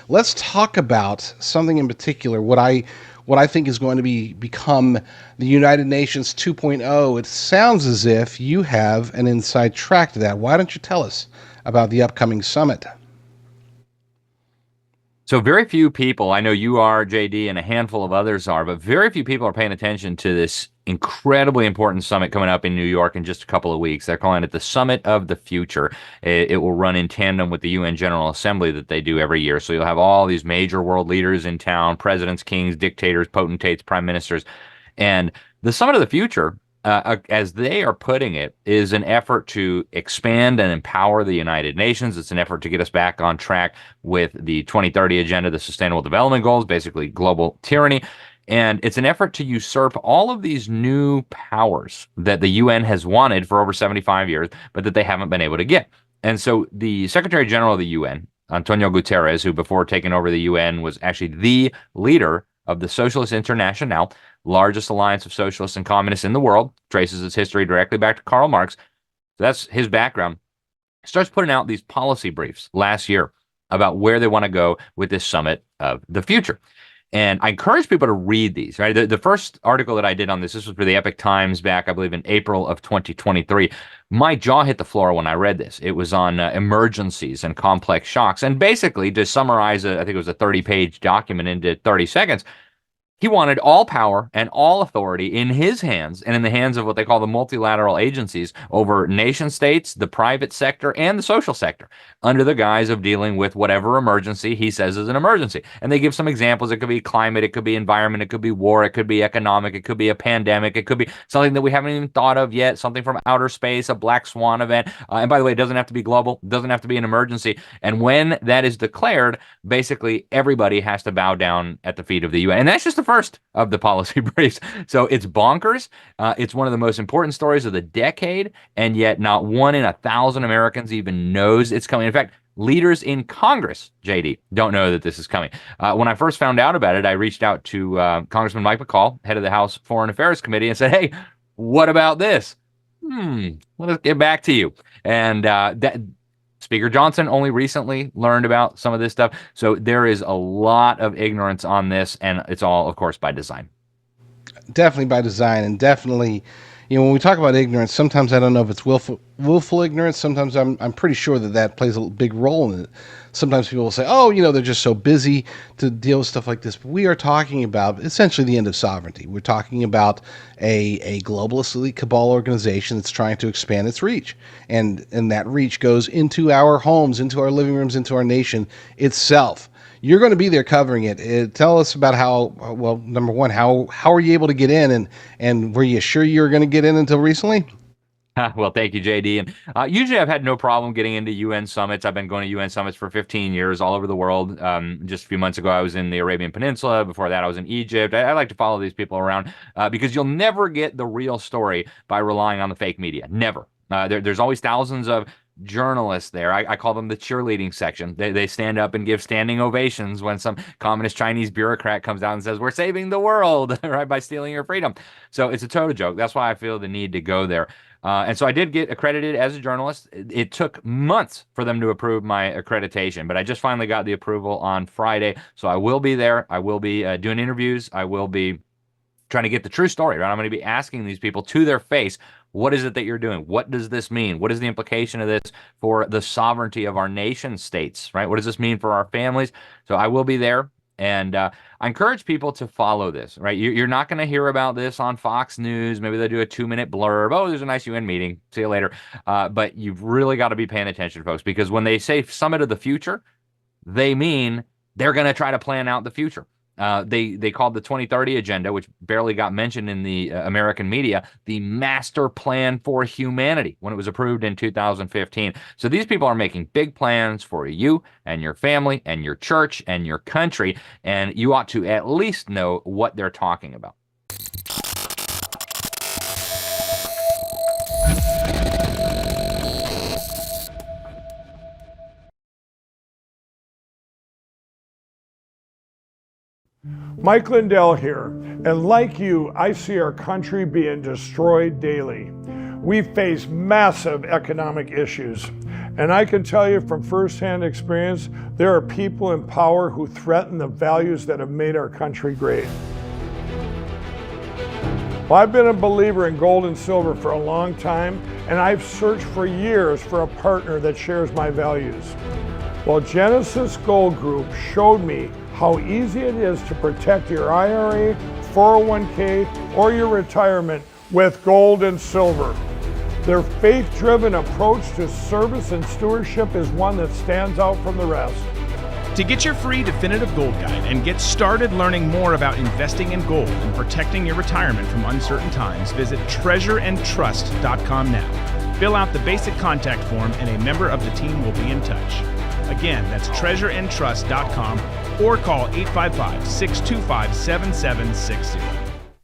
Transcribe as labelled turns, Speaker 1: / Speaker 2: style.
Speaker 1: Let's talk about something in particular. What I think is going to become the United Nations 2.0. It sounds as if you have an inside track to that. Why don't you tell us about the upcoming summit?
Speaker 2: So very few people, I know you are, JD, and a handful of others are, but very few people are paying attention to this incredibly important summit coming up in New York in just a couple of weeks. They're calling it the Summit of the Future. It will run in tandem with the UN General Assembly that they do every year. So you'll have all these major world leaders in town, presidents, kings, dictators, potentates, prime ministers. And the Summit of the Future, as they are putting it, is an effort to expand and empower the United Nations. It's an effort to get us back on track with the 2030 Agenda, the Sustainable Development Goals, basically global tyranny. And it's an effort to usurp all of these new powers that the UN has wanted for over 75 years, but that they haven't been able to get. And so the Secretary General of the UN, Antonio Guterres, who before taking over the UN was actually the leader of the Socialist International, largest alliance of socialists and communists in the world, traces its history directly back to Karl Marx. So that's his background. Starts putting out these policy briefs last year about where they want to go with this summit of the future. And I encourage people to read these, right? The first article that I did on this was for the Epoch Times back, I believe, in April of 2023. My jaw hit the floor when I read this. It was on emergencies and complex shocks. And basically, to summarize, I think it was a 30-page document into 30 seconds, he wanted all power and all authority in his hands and in the hands of what they call the multilateral agencies over nation states, the private sector, and the social sector under the guise of dealing with whatever emergency he says is an emergency. And they give some examples. It could be climate, it could be environment, it could be war, it could be economic, it could be a pandemic, it could be something that we haven't even thought of yet, something from outer space, a black swan event. And by the way, it doesn't have to be global, it doesn't have to be an emergency. And when that is declared, basically everybody has to bow down at the feet of the UN. And that's just the first of the policy briefs. So it's bonkers. It's one of the most important stories of the decade, and yet not one in 1,000 Americans even knows it's coming. In fact, leaders in Congress, JD, don't know that this is coming. When I first found out about it, I reached out to Congressman Mike McCall, head of the House Foreign Affairs Committee, and said, hey, what about this? Let us get back to you. And that Speaker Johnson only recently learned about some of this stuff. So there is a lot of ignorance on this, and it's all, of course, by design.
Speaker 1: Definitely by design, and definitely, when we talk about ignorance, sometimes I don't know if it's willful ignorance. Sometimes I'm pretty sure that plays a big role in it. Sometimes people will say, oh, they're just so busy to deal with stuff like this. But we are talking about essentially the end of sovereignty. We're talking about a globalist elite cabal organization that's trying to expand its reach. And that reach goes into our homes, into our living rooms, into our nation itself. You're going to be there covering it. Tell us about how, well, number one, how are you able to get in, and were you sure you were going to get in until recently?
Speaker 2: Well, thank you, JD. And usually I've had no problem getting into UN summits. I've been going to UN summits for 15 years all over the world. Just a few months ago, I was in the Arabian Peninsula. Before that, I was in Egypt. I like to follow these people around because you'll never get the real story by relying on the fake media. Never. There's always thousands of journalists there. I call them the cheerleading section. They stand up and give standing ovations when some communist Chinese bureaucrat comes out and says, we're saving the world, right, by stealing your freedom. So it's a total joke. That's why I feel the need to go there. And so I did get accredited as a journalist. It took months for them to approve my accreditation, but I just finally got the approval on Friday. So I will be there. I will be doing interviews. I will be trying to get the true story, right? I'm going to be asking these people to their face, what is it that you're doing? What does this mean? What is the implication of this for the sovereignty of our nation states, right? What does this mean for our families? So I will be there. And I encourage people to follow this, right? You're not going to hear about this on Fox News. Maybe they'll do a 2-minute blurb. Oh, there's a nice UN meeting. See you later. But you've really got to be paying attention, folks, because when they say Summit of the Future, they mean they're going to try to plan out the future. They called the 2030 agenda, which barely got mentioned in the American media, the master plan for humanity when it was approved in 2015. So these people are making big plans for you and your family and your church and your country, and you ought to at least know what they're talking about.
Speaker 3: Mike Lindell here, and like you, I see our country being destroyed daily. We face massive economic issues, And I can tell you from firsthand experience, there are people in power who threaten the values that have made our country great. Well, I've been a believer in gold and silver for a long time, and I've searched for years for a partner that shares my values. Well, Genesis Gold Group showed me how easy it is to protect your IRA, 401k, or your retirement with gold and silver. Their faith-driven approach to service and stewardship is one that stands out from the rest.
Speaker 4: To get your free definitive gold guide and get started learning more about investing in gold and protecting your retirement from uncertain times, visit treasureandtrust.com now. Fill out the basic contact form and a member of the team will be in touch. Again, that's treasureandtrust.com or call 855-625-7760.